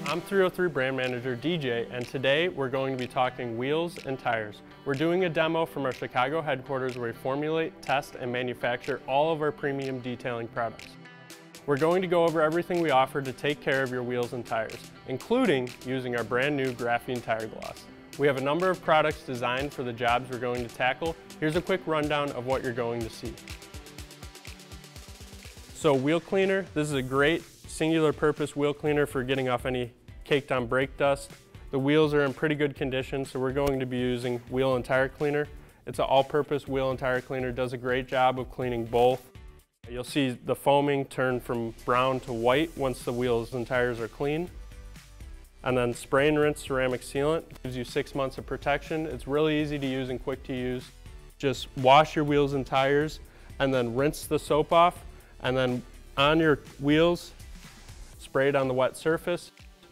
I'm 303 Brand Manager DJ, and today we're going to be talking wheels and tires. We're doing a demo from our Chicago headquarters where we formulate, test, and manufacture all of our premium detailing products. We're going to go over everything we offer to take care of your wheels and tires, including using our brand new Graphene Tire Gloss. We have a number of products designed for the jobs we're going to tackle. Here's a quick rundown of what you're going to see. So wheel cleaner, this is a great singular purpose wheel cleaner for getting off any caked on brake dust. The wheels are in pretty good condition, so we're going to be using wheel and tire cleaner. It's an all-purpose wheel and tire cleaner, does a great job of cleaning both. You'll see the foaming turn from brown to white once the wheels and tires are clean. And then spray and rinse ceramic sealant gives you 6 months of protection. It's really easy to use and quick to use. Just wash your wheels and tires and then rinse the soap off, and then on your wheels, spray it on the wet surface,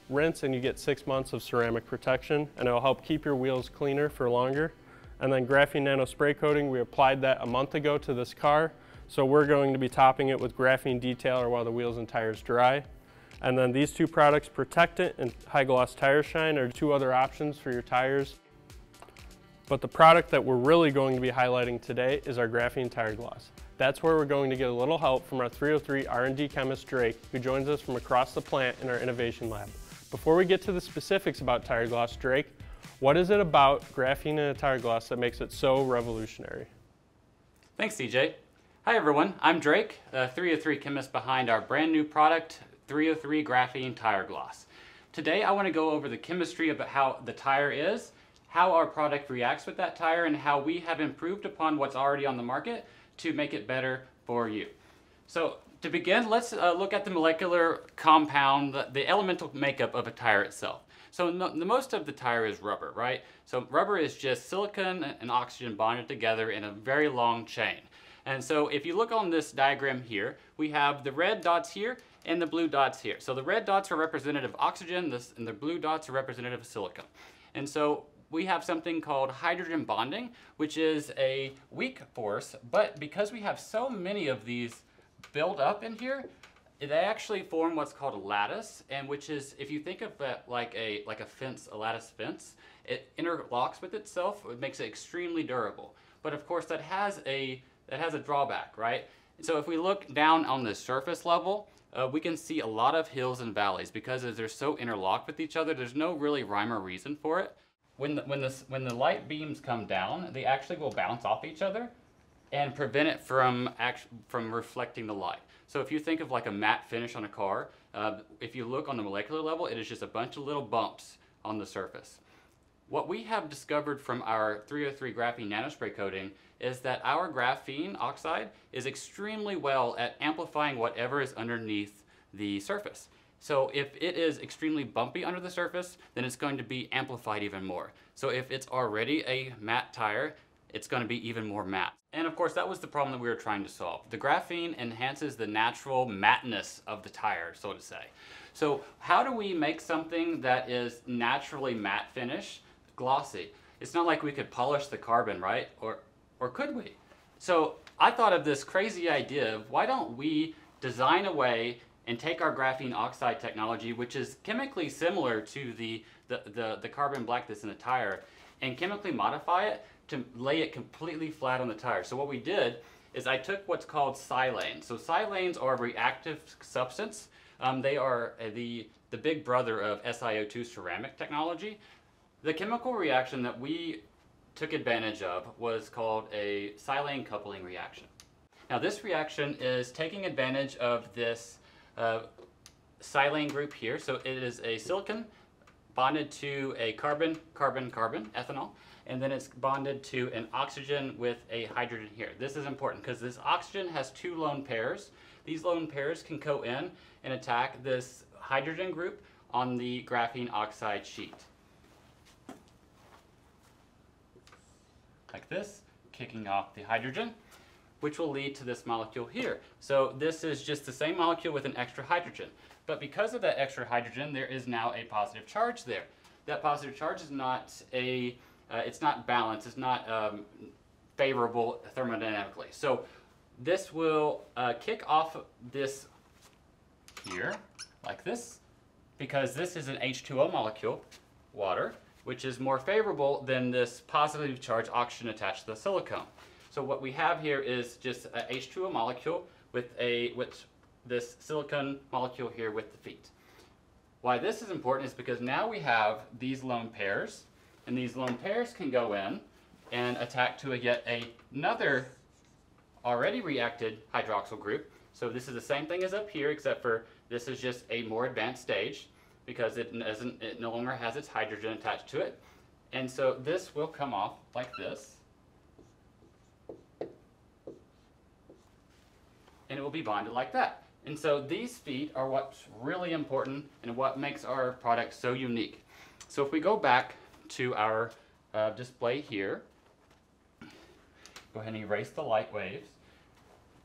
rinse, and you get 6 months of ceramic protection, and it'll help keep your wheels cleaner for longer. And then graphene nano spray coating, we applied that a month ago to this car, so we're going to be topping it with graphene detailer while the wheels and tires dry. And then these two products, Protectant and High Gloss Tire Shine, are two other options for your tires. But the product that we're really going to be highlighting today is our Graphene Tire Gloss. That's where we're going to get a little help from our 303 R&D Chemist Drake, who joins us from across the plant in our innovation lab. Before we get to the specifics about Tire Gloss, Drake, what is it about graphene in a tire gloss that makes it so revolutionary? Thanks, DJ. Hi everyone, I'm Drake, the 303 chemist behind our brand new product, 303 Graphene Tire Gloss. Today I want to go over the chemistry about how the tire is, how our product reacts with that tire, and how we have improved upon what's already on the market to make it better for you. So to begin, let's look at the molecular compound, the elemental makeup of a tire itself. So the most of the tire is rubber, right? So rubber is just silicon and oxygen bonded together in a very long chain. And so if you look on this diagram here, we have the red dots here and the blue dots here. So the red dots are representative of oxygen, and the blue dots are representative of silicon. And so we have something called hydrogen bonding, which is a weak force, but because we have so many of these built up in here, they actually form what's called a lattice, and which is, if you think of it like a fence, a lattice fence, it interlocks with itself, it makes it extremely durable. But of course that has a drawback, right? So if we look down on the surface level, we can see a lot of hills and valleys because they're so interlocked with each other. There's no really rhyme or reason for it. When the light beams come down, they actually will bounce off each other and prevent it from reflecting the light. So if you think of like a matte finish on a car, if you look on the molecular level, it is just a bunch of little bumps on the surface. What we have discovered from our 303 graphene nanospray coating is that our graphene oxide is extremely well at amplifying whatever is underneath the surface. So if it is extremely bumpy under the surface, then it's going to be amplified even more. So if it's already a matte tire, it's going to be even more matte. And of course that was the problem that we were trying to solve. The graphene enhances the natural matteness of the tire, so to say. So how do we make something that is naturally matte finish, glossy? It's not like we could polish the carbon, right? Or could we? So I thought of this crazy idea of why don't we design a way and take our graphene oxide technology, which is chemically similar to the carbon black that's in the tire, and chemically modify it to lay it completely flat on the tire. So what we did is I took what's called silanes. So silanes are a reactive substance. They are the big brother of SiO2 ceramic technology. The chemical reaction that we took advantage of was called a silane coupling reaction. Now this reaction is taking advantage of this silane group here. So it is a silicon bonded to a carbon, ethanol, and then it's bonded to an oxygen with a hydrogen here. This is important because this oxygen has two lone pairs. These lone pairs can go in and attack this hydrogen group on the graphene oxide sheet. Like this, kicking off the hydrogen, which will lead to this molecule here. So this is just the same molecule with an extra hydrogen. But because of that extra hydrogen, there is now a positive charge there. That positive charge is not it's not balanced, it's not favorable thermodynamically. So this will kick off this here, like this, because this is an H2O molecule, water, which is more favorable than this positively charged oxygen attached to the silicone. So what we have here is just a H2O molecule with this silicone molecule here with the feet. Why this is important is because now we have these lone pairs, and these lone pairs can go in and attack to yet another already reacted hydroxyl group. So this is the same thing as up here, except for this is just a more advanced stage because it no longer has its hydrogen attached to it. And so this will come off like this. And it will be bonded like that. And so these feet are what's really important and what makes our product so unique. So if we go back to our display here, go ahead and erase the light waves.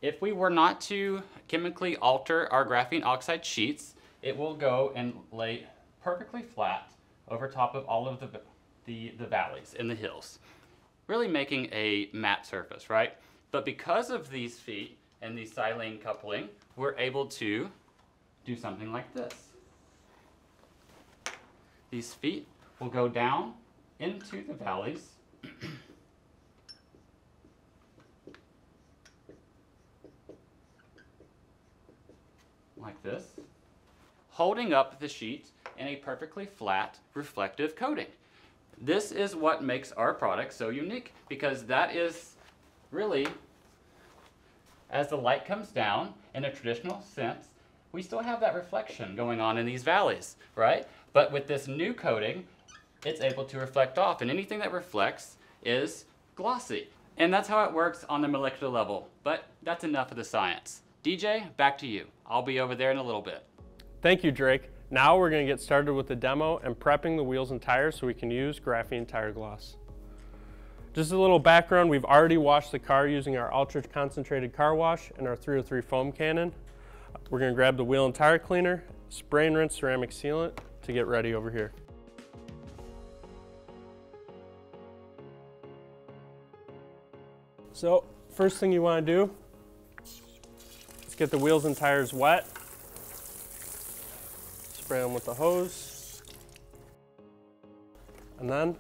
If we were not to chemically alter our graphene oxide sheets, it will go and lay perfectly flat over top of all of the valleys and the hills, really making a matte surface, right? But because of these feet and the silane coupling, we're able to do something like this. These feet will go down into the valleys like this, holding up the sheet in a perfectly flat reflective coating. This is what makes our product so unique, because that is really, as the light comes down in a traditional sense, we still have that reflection going on in these valleys, right? But with this new coating, it's able to reflect off, and anything that reflects is glossy. And that's how it works on the molecular level, but that's enough of the science. DJ, back to you. I'll be over there in a little bit. Thank you, Drake. Now we're going to get started with the demo and prepping the wheels and tires so we can use Graphene Tire Gloss. Just a little background, we've already washed the car using our ultra concentrated car wash and our 303 foam cannon. We're going to grab the wheel and tire cleaner, spray and rinse ceramic sealant to get ready over here. So first thing you want to do is get the wheels and tires wet. Spray them with the hose, and then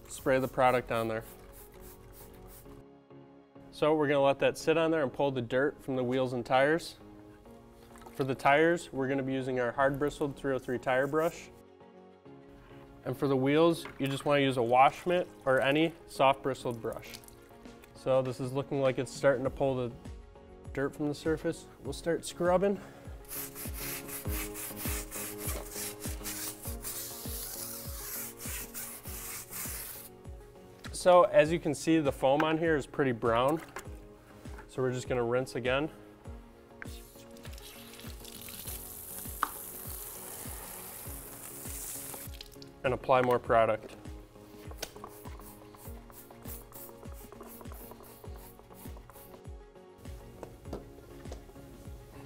spray the product on there. So we're going to let that sit on there and pull the dirt from the wheels and tires. For the tires, we're going to be using our hard bristled 303 tire brush. And for the wheels, you just want to use a wash mitt or any soft bristled brush. So this is looking like it's starting to pull the dirt from the surface. We'll start scrubbing. So as you can see, the foam on here is pretty brown. So we're just going to rinse again. And apply more product.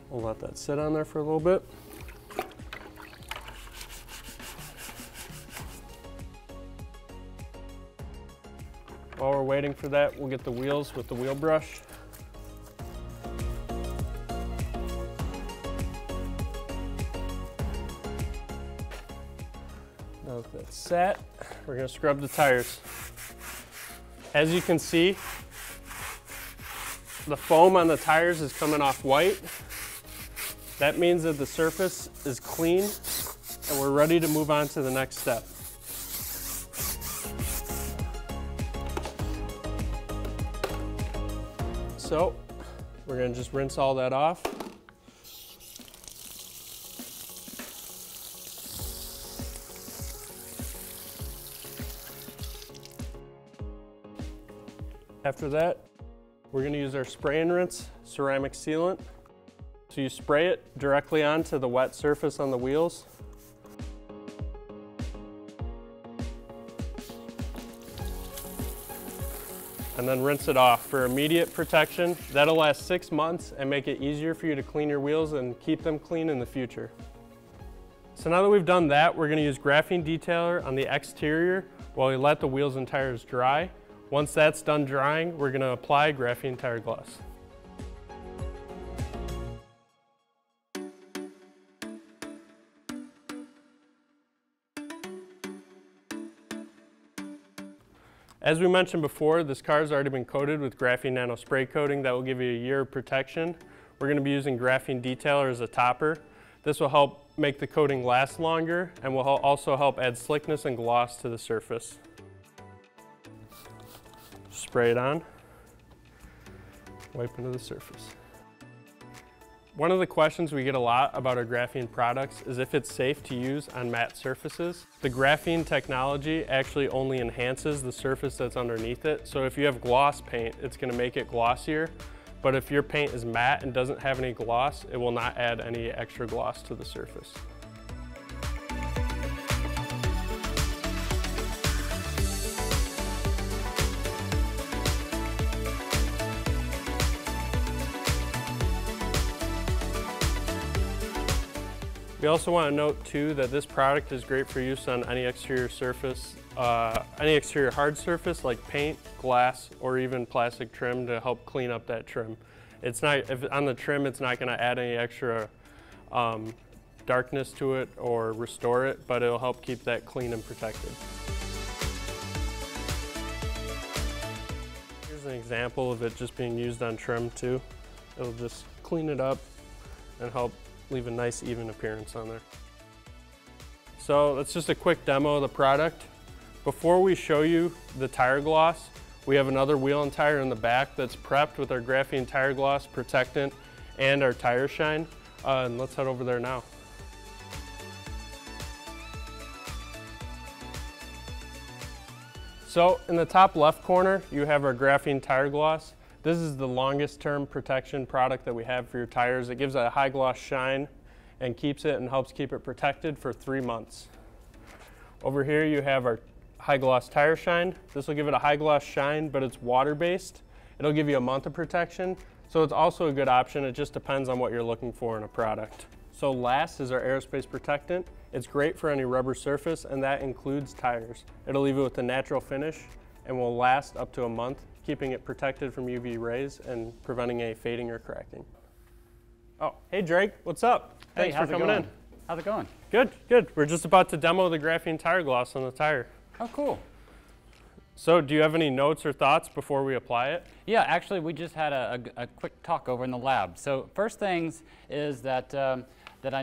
We'll let that sit on there for a little bit. While we're waiting for that, we'll get the wheels with the wheel brush. Now that that's set, we're going to scrub the tires. As you can see, the foam on the tires is coming off white. That means that the surface is clean and we're ready to move on to the next step. So we're going to just rinse all that off. After that, we're going to use our spray and rinse ceramic sealant. So you spray it directly onto the wet surface on the wheels. And then rinse it off for immediate protection. That'll last 6 months and make it easier for you to clean your wheels and keep them clean in the future. So now that we've done that, we're going to use graphene detailer on the exterior while we let the wheels and tires dry. Once that's done drying, we're going to apply graphene tire gloss. As we mentioned before, this car has already been coated with graphene nano spray coating that will give you a year of protection. We're going to be using graphene detailer as a topper. This will help make the coating last longer and will also help add slickness and gloss to the surface. Spray it on, wipe into the surface. One of the questions we get a lot about our graphene products is if it's safe to use on matte surfaces. The graphene technology actually only enhances the surface that's underneath it. So if you have gloss paint, it's going to make it glossier. But if your paint is matte and doesn't have any gloss, it will not add any extra gloss to the surface. We also want to note too that this product is great for use on any exterior surface, any exterior hard surface like paint, glass, or even plastic trim to help clean up that trim. It's not, if on the trim, it's not going to add any extra darkness to it or restore it, but it'll help keep that clean and protected. Here's an example of it just being used on trim too. It'll just clean it up and help leave a nice even appearance on there. So that's just a quick demo of the product. Before we show you the tire gloss, we have another wheel and tire in the back that's prepped with our graphene tire gloss, protectant, and our tire shine. And let's head over there now. So in the top left corner, you have our graphene tire gloss. This is the longest term protection product that we have for your tires. It gives it a high gloss shine and keeps it and helps keep it protected for 3 months. Over here you have our high gloss tire shine. This will give it a high gloss shine, but it's water based. It'll give you a month of protection. So it's also a good option. It just depends on what you're looking for in a product. So last is our aerospace protectant. It's great for any rubber surface, and that includes tires. It'll leave it with a natural finish and will last up to a month, keeping it protected from UV rays and preventing any fading or cracking. Oh, hey Drake, what's up? Thanks for coming in. How's it going? Good, good. We're just about to demo the graphene tire gloss on the tire. Oh, cool. So do you have any notes or thoughts before we apply it? Yeah, actually we just had a quick talk over in the lab. So first things is that that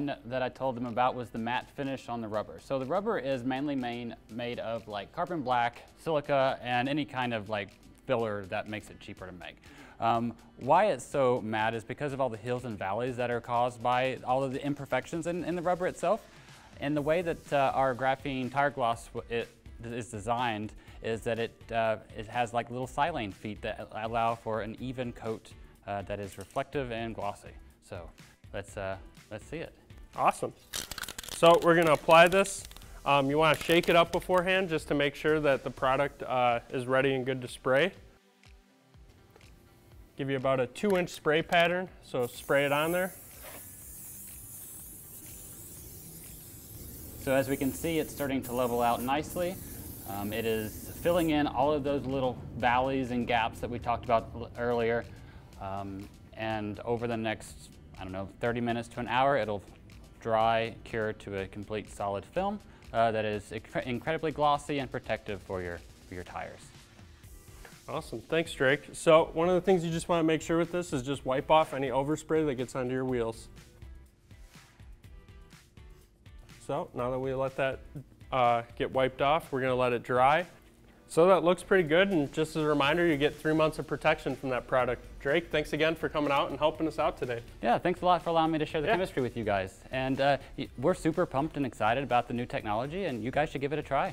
I told them about was the matte finish on the rubber. So the rubber is mainly made of like carbon black, silica, and any kind of like filler that makes it cheaper to make. Why it's so matte is because of all the hills and valleys that are caused by all of the imperfections in the rubber itself. And the way that our graphene tire gloss is designed is that it has like little silane feet that allow for an even coat that is reflective and glossy. So let's see it. Awesome. So we're going to apply this. You want to shake it up beforehand just to make sure that the product is ready and good to spray. Give you about a 2-inch spray pattern, so spray it on there. So as we can see, it's starting to level out nicely. It is filling in all of those little valleys and gaps that we talked about earlier. And over the next, I don't know, 30 minutes to an hour, it'll dry, cure to a complete solid film that is incredibly glossy and protective for your tires. Awesome, thanks Drake. So one of the things you just want to make sure with this is just wipe off any overspray that gets onto your wheels. So now that we let that get wiped off, we're going to let it dry. So that looks pretty good, and just as a reminder, you get 3 months of protection from that product. Drake, thanks again for coming out and helping us out today. Yeah, thanks a lot for allowing me to share the chemistry with you guys. And we're super pumped and excited about the new technology, and you guys should give it a try.